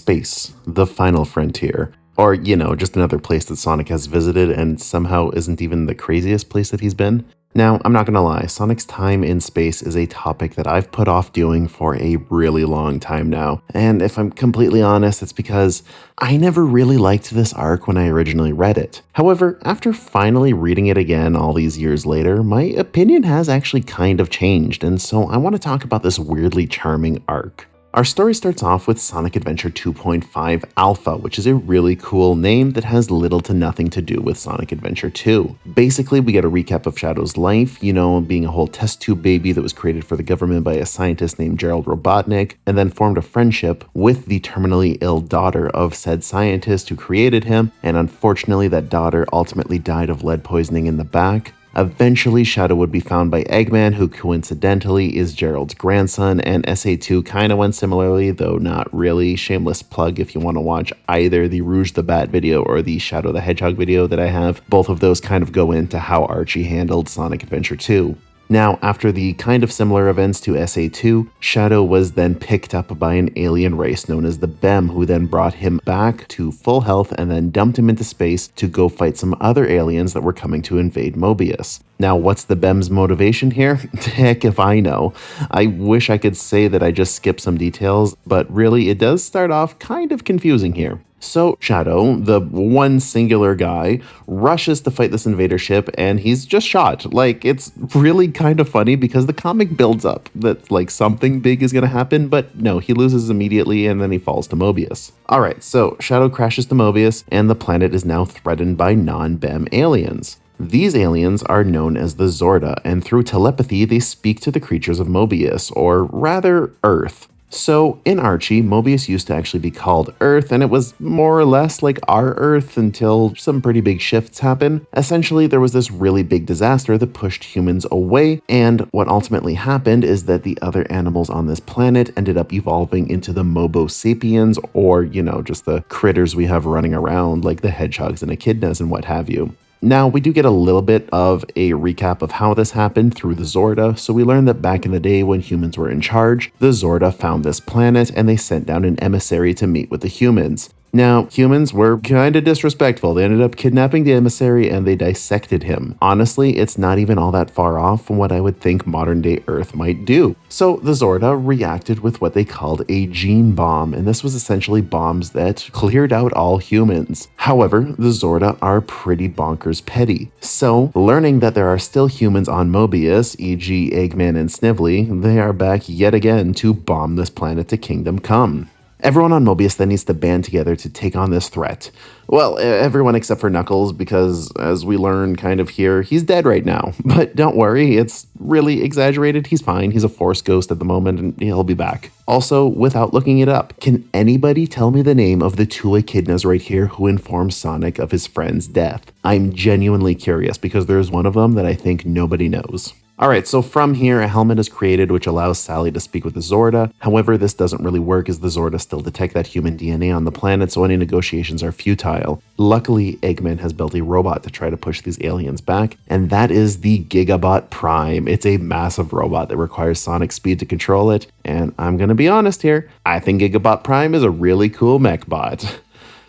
space, the final frontier. Or, just another place that Sonic has visited and somehow isn't even the craziest place that he's been. Now, I'm not gonna lie, Sonic's time in space is a topic that I've put off doing for a really long time now. And if I'm completely honest, it's because I never really liked this arc when I originally read it. However, after finally reading it again all these years later, my opinion has actually kind of changed, and so I want to talk about this weirdly charming arc. Our story starts off with Sonic Adventure 2.5 Alpha, which is a really cool name that has little to nothing to do with Sonic Adventure 2. Basically, we get a recap of Shadow's life, being a whole test tube baby that was created for the government by a scientist named Gerald Robotnik, and then formed a friendship with the terminally ill daughter of said scientist who created him, and unfortunately that daughter ultimately died of lead poisoning in the back. Eventually, Shadow would be found by Eggman, who coincidentally is Gerald's grandson, and SA2 kinda went similarly, though not really. Shameless plug if you want to watch either the Rouge the Bat video or the Shadow the Hedgehog video that I have. Both of those kind of go into how Archie handled Sonic Adventure 2. Now, after the kind of similar events to SA2, Shadow was then picked up by an alien race known as the E.V.E, who then brought him back to full health and then dumped him into space to go fight some other aliens that were coming to invade Mobius. Now, what's the E.V.E.'s motivation here? Heck if I know. I wish I could say that I just skipped some details, but really it does start off kind of confusing here. So Shadow, the one singular guy, rushes to fight this invader ship and he's just shot. It's really kind of funny because the comic builds up that something big is going to happen, but no, he loses immediately and then he falls to Mobius. Alright, so Shadow crashes to Mobius and the planet is now threatened by non-E.V.E. aliens. These aliens are known as the Xorda, and through telepathy they speak to the creatures of Mobius, or rather Earth. So, in Archie, Mobius used to actually be called Earth, and it was more or less like our Earth until some pretty big shifts happen. Essentially, there was this really big disaster that pushed humans away, and what ultimately happened is that the other animals on this planet ended up evolving into the Mobo sapiens, or, just the critters we have running around, like the hedgehogs and echidnas and what have you. Now, we do get a little bit of a recap of how this happened through the Xorda, so we learn that back in the day when humans were in charge, the Xorda found this planet and they sent down an emissary to meet with the humans. Now, humans were kinda disrespectful. They ended up kidnapping the emissary and they dissected him. Honestly, it's not even all that far off from what I would think modern day Earth might do. So the Xorda reacted with what they called a gene bomb, and this was essentially bombs that cleared out all humans. However, the Xorda are pretty bonkers petty. So, learning that there are still humans on Mobius, e.g. Eggman and Snively, they are back yet again to bomb this planet to Kingdom Come. Everyone on Mobius then needs to band together to take on this threat. Well, everyone except for Knuckles, because as we learn kind of here, he's dead right now. But don't worry, it's really exaggerated. He's fine. He's a Force ghost at the moment and he'll be back. Also, without looking it up, can anybody tell me the name of the two echidnas right here who informed Sonic of his friend's death? I'm genuinely curious because there's one of them that I think nobody knows. Alright, so from here, a helmet is created which allows Sally to speak with the Xorda. However, this doesn't really work as the Xorda still detect that human DNA on the planet, so any negotiations are futile. Luckily, Eggman has built a robot to try to push these aliens back, and that is the Gigabot Prime. It's a massive robot that requires sonic speed to control it, and I'm gonna be honest here, I think Gigabot Prime is a really cool mech bot.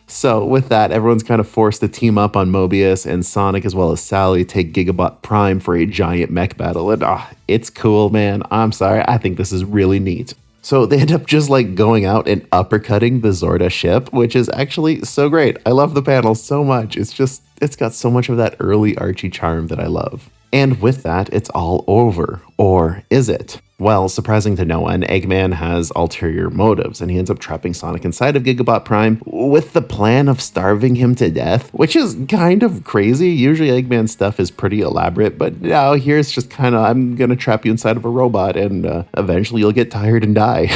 So with that, everyone's kind of forced to team up on Mobius, and Sonic as well as Sally take Gigabot Prime for a giant mech battle, and it's cool, man. I'm sorry, I think this is really neat. So they end up just going out and uppercutting the Xorda ship, which is actually so great. I love the panel so much. It's got so much of that early Archie charm that I love. And with that, it's all over. Or is it? Well, surprising to no one, Eggman has ulterior motives, and he ends up trapping Sonic inside of Gigabot Prime with the plan of starving him to death, which is kind of crazy. Usually Eggman's stuff is pretty elaborate, but now here's just kind of, I'm gonna trap you inside of a robot, and eventually you'll get tired and die.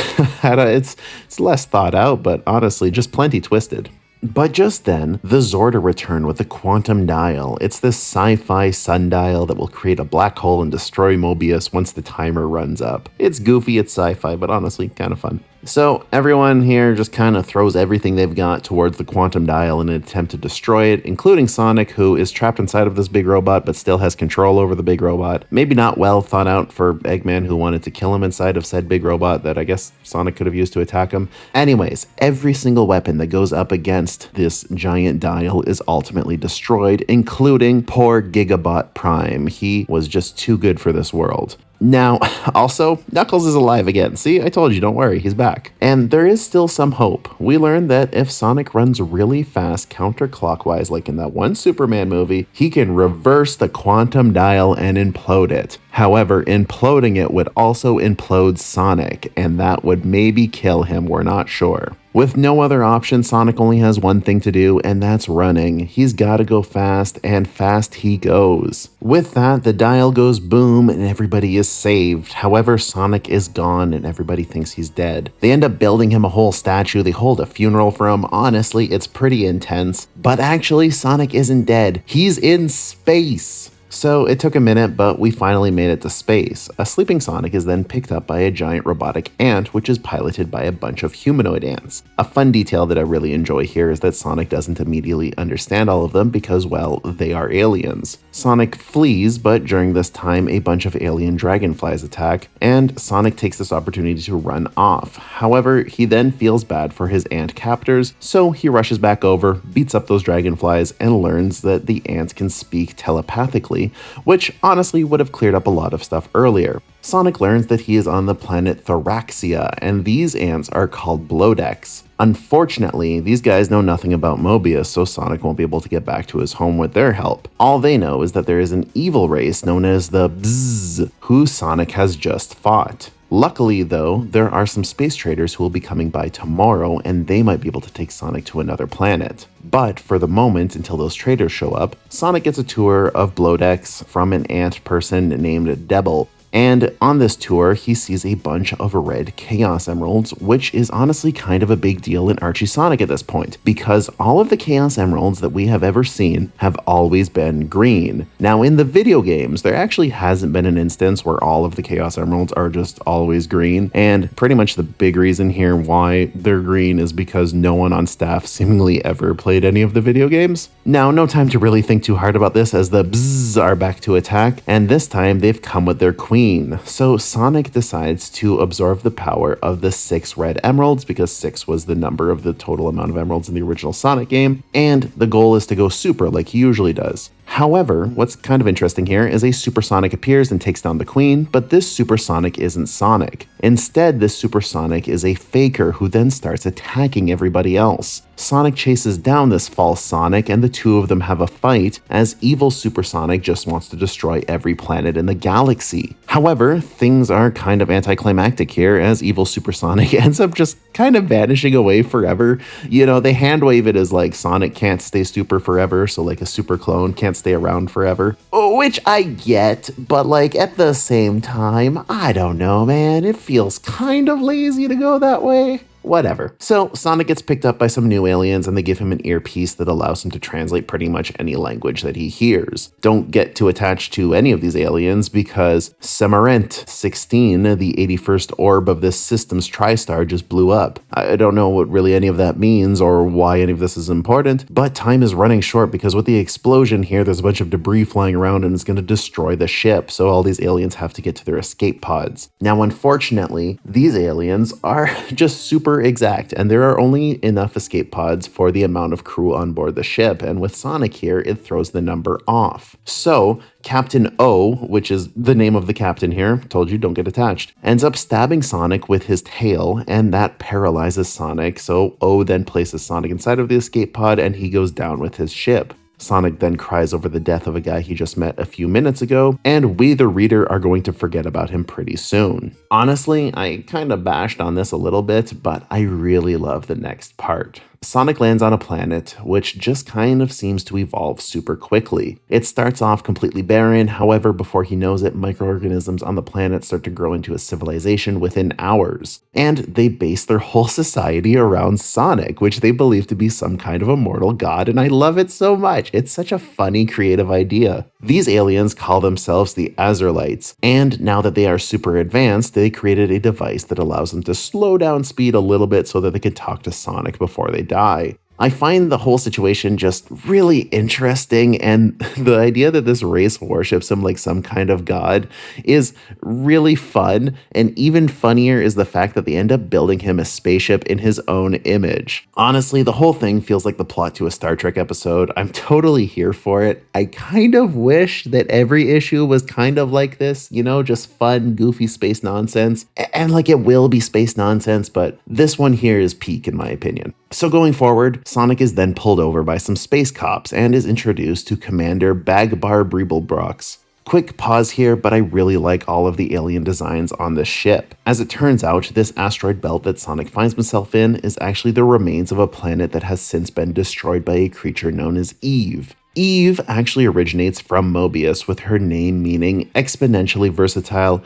It's less thought out, but honestly, just plenty twisted. But just then, the Xorda return with the Quantum Dial. It's this sci-fi sundial that will create a black hole and destroy Mobius once the timer runs up. It's goofy, it's sci-fi, but honestly, kind of fun. So everyone here just kind of throws everything they've got towards the quantum dial in an attempt to destroy it, including Sonic, who is trapped inside of this big robot but still has control over the big robot. Maybe not well thought out for Eggman, who wanted to kill him inside of said big robot that I guess Sonic could have used to attack him. Anyways, every single weapon that goes up against this giant dial is ultimately destroyed, including poor Gigabot Prime. He was just too good for this world. Now, also, Knuckles is alive again. See, I told you, don't worry, he's back. And there is still some hope. We learned that if Sonic runs really fast counterclockwise, like in that one Superman movie, he can reverse the quantum dial and implode it. However, imploding it would also implode Sonic, and that would maybe kill him, we're not sure. With no other option, Sonic only has one thing to do, and that's running. He's gotta go fast, and fast he goes. With that, the dial goes boom, and everybody is saved. However, Sonic is gone, and everybody thinks he's dead. They end up building him a whole statue, they hold a funeral for him. Honestly, it's pretty intense. But actually, Sonic isn't dead. He's in space. So it took a minute, but we finally made it to space. A sleeping Sonic is then picked up by a giant robotic ant, which is piloted by a bunch of humanoid ants. A fun detail that I really enjoy here is that Sonic doesn't immediately understand all of them because, well, they are aliens. Sonic flees, but during this time, a bunch of alien dragonflies attack, and Sonic takes this opportunity to run off. However, he then feels bad for his ant captors, so he rushes back over, beats up those dragonflies, and learns that the ants can speak telepathically, which honestly would have cleared up a lot of stuff earlier. Sonic learns that he is on the planet Thoraxia, and these ants are called Blowdecks. Unfortunately, these guys know nothing about Mobius, so Sonic won't be able to get back to his home with their help. All they know is that there is an evil race known as the Bzzz, who Sonic has just fought. Luckily, though, there are some space traders who will be coming by tomorrow, and they might be able to take Sonic to another planet. But for the moment, until those traders show up, Sonic gets a tour of Blowdecks from an ant person named Debble. And on this tour, he sees a bunch of red Chaos Emeralds, which is honestly kind of a big deal in Archie Sonic at this point, because all of the Chaos Emeralds that we have ever seen have always been green. Now, in the video games, there actually hasn't been an instance where all of the Chaos Emeralds are just always green, and pretty much the big reason here why they're green is because no one on staff seemingly ever played any of the video games. Now, no time to really think too hard about this as the Bzzz are back to attack, and this time they've come with their queen. So Sonic decides to absorb the power of the 6 red emeralds, because 6 was the number of the total amount of emeralds in the original Sonic game, and the goal is to go super like he usually does. However, what's kind of interesting here is a Super Sonic appears and takes down the Queen, but this Super Sonic isn't Sonic. Instead, this Super Sonic is a faker who then starts attacking everybody else. Sonic chases down this false Sonic, and the two of them have a fight, as evil Super Sonic just wants to destroy every planet in the galaxy. However, things are kind of anticlimactic here, as evil Super Sonic ends up just kind of vanishing away forever. You know, they hand wave it as like Sonic can't stay super forever, so like a super clone can't stay around forever. Which I get, but like at the same time, I don't know, man, it feels kind of lazy to go that way. Whatever. So Sonic gets picked up by some new aliens, and they give him an earpiece that allows him to translate pretty much any language that he hears. Don't get too attached to any of these aliens, because Semarent 16, the 81st orb of this system's TriStar, just blew up. I don't know what really any of that means or why any of this is important, but time is running short because with the explosion here, there's a bunch of debris flying around and it's going to destroy the ship, so all these aliens have to get to their escape pods. Now, unfortunately, these aliens are just super exact, and there are only enough escape pods for the amount of crew on board the ship, and with Sonic here, it throws the number off. So Captain O, which is the name of the captain here, told you don't get attached, ends up stabbing Sonic with his tail, and that paralyzes Sonic, so O then places Sonic inside of the escape pod, and he goes down with his ship. Sonic then cries over the death of a guy he just met a few minutes ago, and we, the reader, are going to forget about him pretty soon. Honestly, I kind of bashed on this a little bit, but I really love the next part. Sonic lands on a planet, which just kind of seems to evolve super quickly. It starts off completely barren, however, before he knows it, microorganisms on the planet start to grow into a civilization within hours. And they base their whole society around Sonic, which they believe to be some kind of immortal god, and I love it so much. It's such a funny, creative idea. These aliens call themselves the Azerites, and now that they are super advanced, they created a device that allows them to slow down speed a little bit so that they can talk to Sonic before they die. I find the whole situation just really interesting, and the idea that this race worships him like some kind of god is really fun, and even funnier is the fact that they end up building him a spaceship in his own image. Honestly, the whole thing feels like the plot to a Star Trek episode. I'm totally here for it. I kind of wish that every issue was kind of like this, just fun, goofy space nonsense, and like it will be space nonsense, but this one here is peak in my opinion. So going forward, Sonic is then pulled over by some space cops and is introduced to Commander Bagbar Breeblebrox. Quick pause here, but I really like all of the alien designs on this ship. As it turns out, this asteroid belt that Sonic finds himself in is actually the remains of a planet that has since been destroyed by a creature known as E.V.E. E.V.E. actually originates from Mobius, with her name meaning exponentially versatile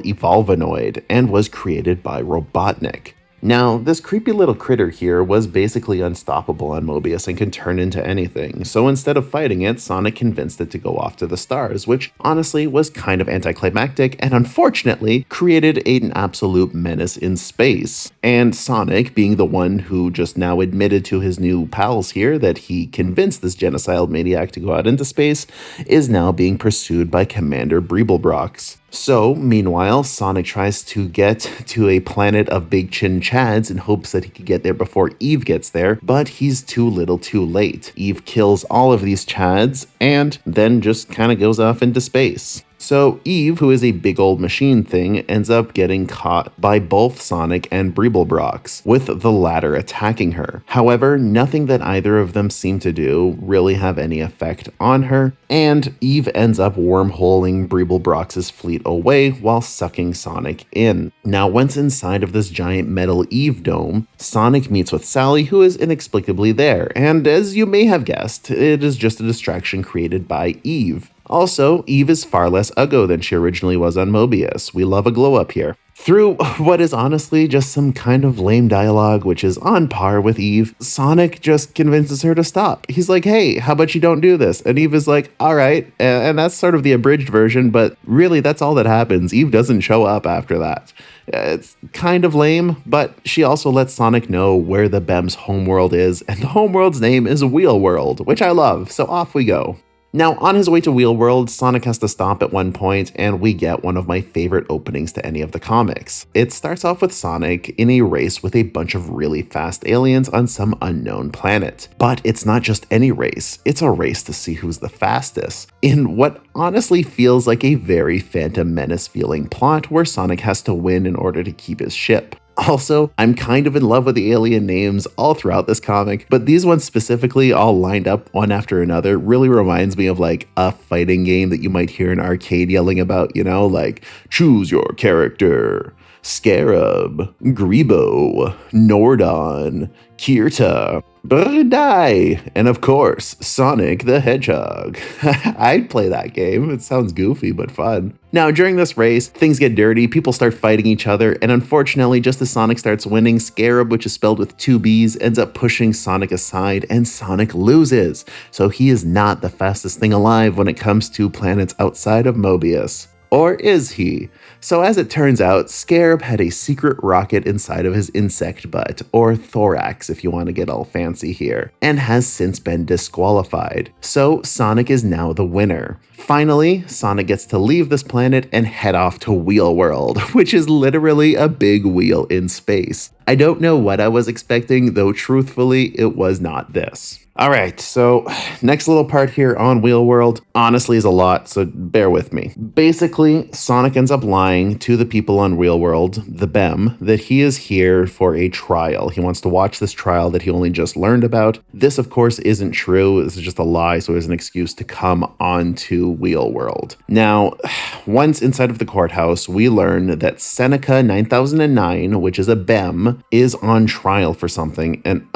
evolvenoid, and was created by Robotnik. Now, this creepy little critter here was basically unstoppable on Mobius and can turn into anything, so instead of fighting it, Sonic convinced it to go off to the stars, which honestly was kind of anticlimactic and unfortunately created an absolute menace in space. And Sonic, being the one who just now admitted to his new pals here that he convinced this genocidal maniac to go out into space, is now being pursued by Commander Breeblebrox. So, meanwhile, Sonic tries to get to a planet of Big Chin Chads in hopes that he could get there before E.V.E. gets there, but he's too little too late. E.V.E. kills all of these Chads and then just kind of goes off into space. So E.V.E., who is a big old machine thing, ends up getting caught by both Sonic and Breeblebrox, with the latter attacking her. However, nothing that either of them seem to do really have any effect on her, and E.V.E. ends up wormholing Breeblebrox's fleet away while sucking Sonic in. Now, once inside of this giant metal E.V.E. dome, Sonic meets with Sally, who is inexplicably there, and as you may have guessed, it is just a distraction created by E.V.E. Also, E.V.E. is far less uggo than she originally was on Mobius. We love a glow up here. Through what is honestly just some kind of lame dialogue, which is on par with E.V.E., Sonic just convinces her to stop. He's like, hey, how about you don't do this? And E.V.E. is like, all right. And that's sort of the abridged version, but really that's all that happens. E.V.E. doesn't show up after that. It's kind of lame, but she also lets Sonic know where the BEM's homeworld is, and the homeworld's name is Wheelworld, which I love, so off we go. Now, on his way to Wheelworld, Sonic has to stop at one point, and we get one of my favorite openings to any of the comics. It starts off with Sonic in a race with a bunch of really fast aliens on some unknown planet. But it's not just any race, it's a race to see who's the fastest, in what honestly feels like a very Phantom Menace feeling plot where Sonic has to win in order to keep his ship. Also, I'm kind of in love with the alien names all throughout this comic, but these ones specifically, all lined up one after another, really reminds me of like a fighting game that you might hear an arcade yelling about, like choose your character, Scarab, Grebo, Nordon, Kirta, Burdai, and of course, Sonic the Hedgehog. I'd play that game. It sounds goofy, but fun. Now, during this race, things get dirty, people start fighting each other, and unfortunately, just as Sonic starts winning, Scarab, which is spelled with 2 B's, ends up pushing Sonic aside, and Sonic loses. So he is not the fastest thing alive when it comes to planets outside of Mobius. Or is he? So as it turns out, Scarab had a secret rocket inside of his insect butt, or thorax if you want to get all fancy here, and has since been disqualified. So Sonic is now the winner. Finally, Sonic gets to leave this planet and head off to Wheelworld, which is literally a big wheel in space. I don't know what I was expecting, though truthfully, it was not this. All right, so next little part here on Wheelworld honestly is a lot, so bear with me. Basically, Sonic ends up lying to the people on Wheelworld, the BEM, that he is here for a trial. He wants to watch this trial that he only just learned about. This, of course, isn't true. This is just a lie, so it's an excuse to come onto Wheelworld. Now, once inside of the courthouse, we learn that Seneca 9009, which is a BEM, is on trial for something, and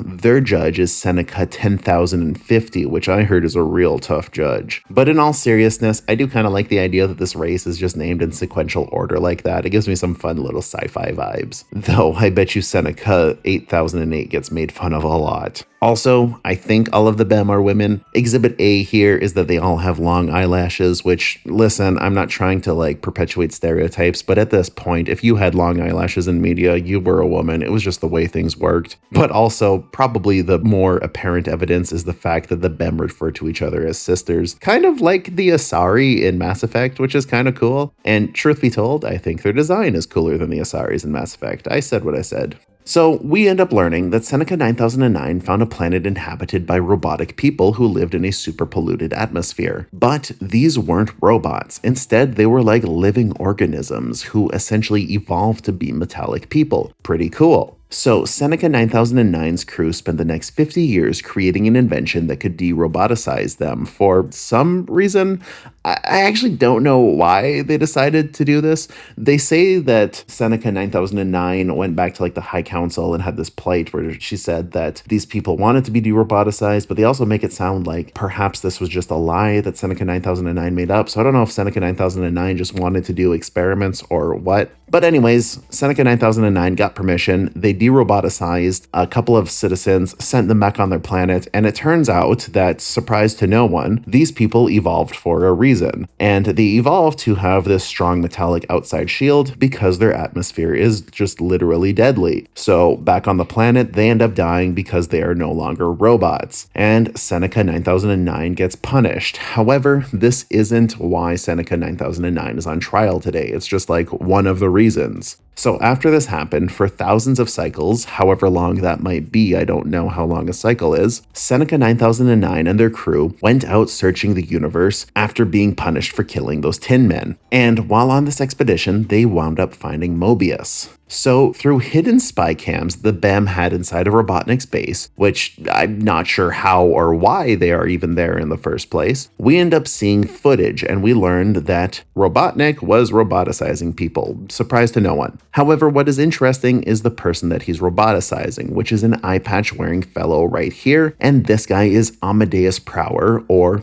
their judge is Seneca 10,050, which I heard is a real tough judge. But in all seriousness, I do kind of like the idea that this race is just named in sequential order like that. It gives me some fun little sci-fi vibes. Though I bet you Seneca 8008 gets made fun of a lot. Also, I think all of the BEM are women. Exhibit A here is that they all have long eyelashes, which, listen, I'm not trying to perpetuate stereotypes, but at this point, if you had long eyelashes in media, you were a woman. It was just the way things worked. But also, probably the more apparent evidence is the fact that the BEM refer to each other as sisters, kind of like the Asari in Mass Effect, which is kind of cool. And truth be told, I think their design is cooler than the Asaris in Mass Effect. I said what I said. So we end up learning that Seneca 9009 found a planet inhabited by robotic people who lived in a super polluted atmosphere. But these weren't robots. Instead, they were like living organisms who essentially evolved to be metallic people. Pretty cool. So Seneca 9009's crew spent the next 50 years creating an invention that could de-roboticize them. For some reason, I actually don't know why they decided to do this. They say that Seneca 9009 went back to the High Council and had this plight where she said that these people wanted to be de-roboticized, but they also make it sound like perhaps this was just a lie that Seneca 9009 made up. So I don't know if Seneca 9009 just wanted to do experiments or what. But anyways, Seneca 9009 got permission. They de-roboticized a couple of citizens, sent them back on their planet, and it turns out that, surprise to no one, these people evolved for a reason. And they evolved to have this strong metallic outside shield because their atmosphere is just literally deadly. So back on the planet, they end up dying because they are no longer robots. And Seneca 9009 gets punished. However, this isn't why Seneca 9009 is on trial today. It's just one of the reasons. So after this happened, for thousands of cycles, however long that might be, I don't know how long a cycle is, Seneca 9009 and their crew went out searching the universe after being punished for killing those Tin Men. And while on this expedition, they wound up finding Mobius. So through hidden spy cams the BEM had inside of Robotnik's base, which I'm not sure how or why they are even there in the first place, we end up seeing footage and we learned that Robotnik was roboticizing people. Surprise to no one. However, what is interesting is the person that he's roboticizing, which is an eye patch wearing fellow right here, and this guy is Amadeus Prower, or,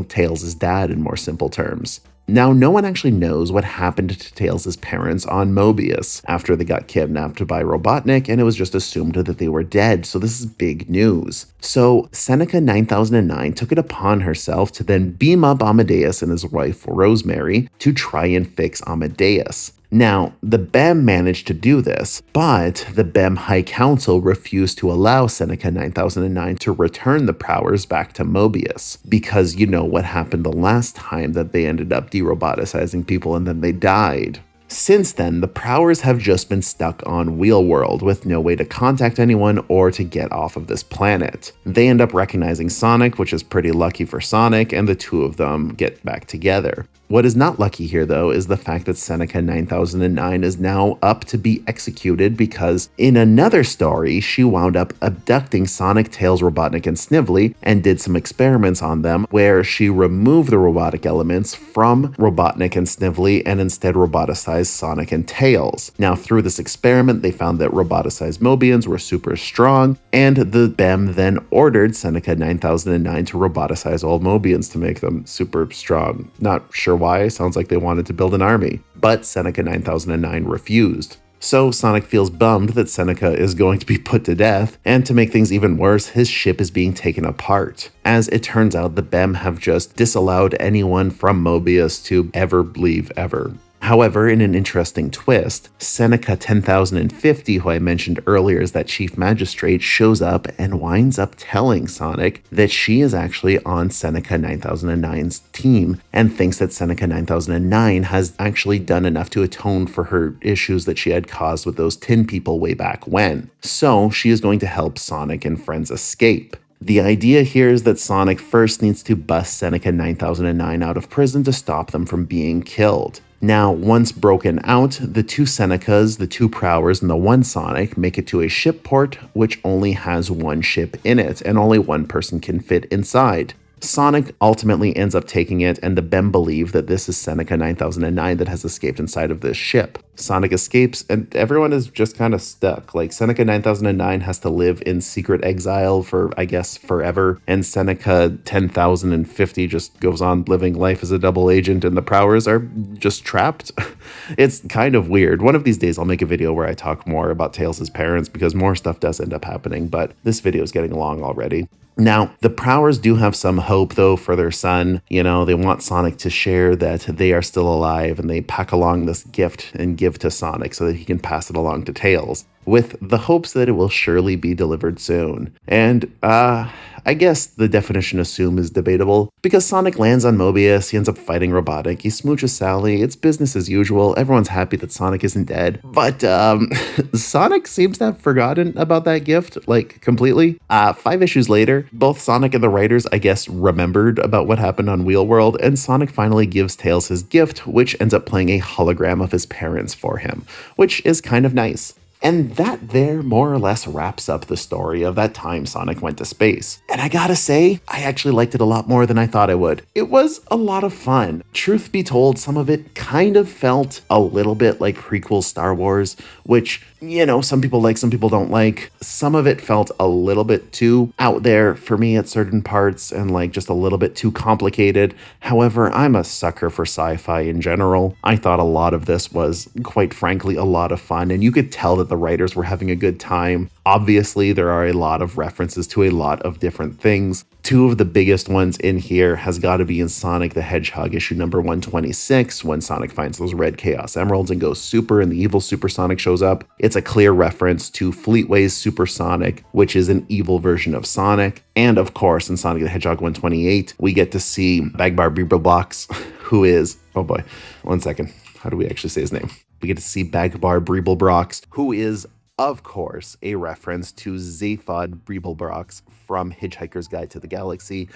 Tails' dad in more simple terms. Now, no one actually knows what happened to Tails' parents on Mobius after they got kidnapped by Robotnik, and it was just assumed that they were dead, so this is big news. So Seneca 9009 took it upon herself to then beam up Amadeus and his wife Rosemary to try and fix Amadeus. Now, the BEM managed to do this, but the BEM High Council refused to allow Seneca 9009 to return the Prowers back to Mobius, because you know what happened the last time that they ended up de-roboticizing people and then they died. Since then, the Prowers have just been stuck on Wheelworld with no way to contact anyone or to get off of this planet. They end up recognizing Sonic, which is pretty lucky for Sonic, and the two of them get back together. What is not lucky here, though, is the fact that Seneca 9009 is now up to be executed because in another story, she wound up abducting Sonic, Tails, Robotnik, and Snively and did some experiments on them where she removed the robotic elements from Robotnik and Snively and instead roboticized Sonic and Tails. Now, through this experiment, they found that roboticized Mobians were super strong, and the BEM then ordered Seneca 9009 to roboticize all Mobians to make them super strong. Not sure why, sounds like they wanted to build an army, but Seneca 9009 refused. So Sonic feels bummed that Seneca is going to be put to death, and to make things even worse, his ship is being taken apart. As it turns out, the BEM have just disallowed anyone from Mobius to ever leave ever. However, in an interesting twist, Seneca 10,050, who I mentioned earlier as that chief magistrate, shows up and winds up telling Sonic that she is actually on Seneca 9009's team and thinks that Seneca 9009 has actually done enough to atone for her issues that she had caused with those tin people way back when. So she is going to help Sonic and friends escape. The idea here is that Sonic first needs to bust Seneca 9009 out of prison to stop them from being killed. Now, once broken out, the two Senecas, the two Prowers, and the one Sonic make it to a ship port which only has one ship in it, and only one person can fit inside. Sonic ultimately ends up taking it, and the BEM believe that this is Seneca 9009 that has escaped inside of this ship. Sonic escapes, and everyone is just kind of stuck. Like, Seneca 9009 has to live in secret exile for, I guess, forever, and Seneca 10,050 just goes on living life as a double agent, and the Prowers are just trapped. It's kind of weird. One of these days, I'll make a video where I talk more about Tails' parents, because more stuff does end up happening, but this video is getting long already. Now, the Prowers do have some hope, though, for their son. You know, they want Sonic to share that they are still alive, and they pack along this gift and give to Sonic so that he can pass it along to Tails, with the hopes that it will surely be delivered soon. And, I guess the definition assume is debatable, because Sonic lands on Mobius, he ends up fighting Robotic, he smooches Sally, it's business as usual, everyone's happy that Sonic isn't dead, but Sonic seems to have forgotten about that gift, like, completely. 5 issues later, both Sonic and the writers, I guess, remembered about what happened on Wheelworld, and Sonic finally gives Tails his gift, which ends up playing a hologram of his parents for him, which is kind of nice. And that there more or less wraps up the story of that time Sonic went to space. And I gotta say, I actually liked it a lot more than I thought I would. It was a lot of fun. Truth be told, some of it kind of felt a little bit like prequel Star Wars, which, you know, some people like, some people don't like. Some of it felt a little bit too out there for me at certain parts, and like just a little bit too complicated. However, I'm a sucker for sci-fi in general. I thought a lot of this was, quite frankly, a lot of fun, and you could tell that the writers were having a good time. Obviously, there are a lot of references to a lot of different things. Two of the biggest ones in here has got to be in Sonic the Hedgehog issue number 126, when Sonic finds those red Chaos Emeralds and goes super and the evil Super Sonic shows up. It's a clear reference to Fleetway's Super Sonic, which is an evil version of Sonic. And of course, in Sonic the Hedgehog 128, we get to see Bagbar Beeblebrox, who is, oh boy, 1 second. How do we actually say his name? We get to see Bagbar Beeblebrox, who is, of course, a reference to Zaphod Beeblebrox from Hitchhiker's Guide to the Galaxy.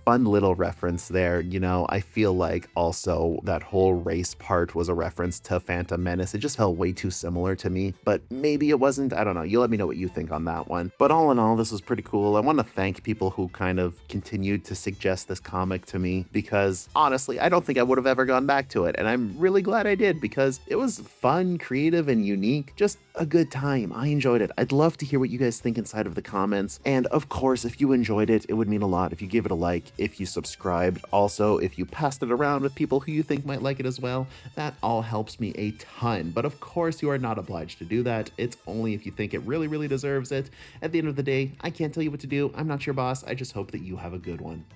Fun little reference there. You know, I feel like also that whole race part was a reference to Phantom Menace. It just felt way too similar to me, but maybe it wasn't. I don't know. You let me know what you think on that one. But all in all, this was pretty cool. I want to thank people who kind of continued to suggest this comic to me, because honestly, I don't think I would have ever gone back to it. And I'm really glad I did, because it was fun, creative, and unique. Just a good time. I enjoyed it. I'd love to hear what you guys think inside of the comments. And of course, if you enjoyed it, it would mean a lot if you gave it a like, if you subscribed, also if you passed it around with people who you think might like it as well. That all helps me a ton. But of course, you are not obliged to do that. It's only if you think it really, really deserves it. At the end of the day, I can't tell you what to do. I'm not your boss. I just hope that you have a good one.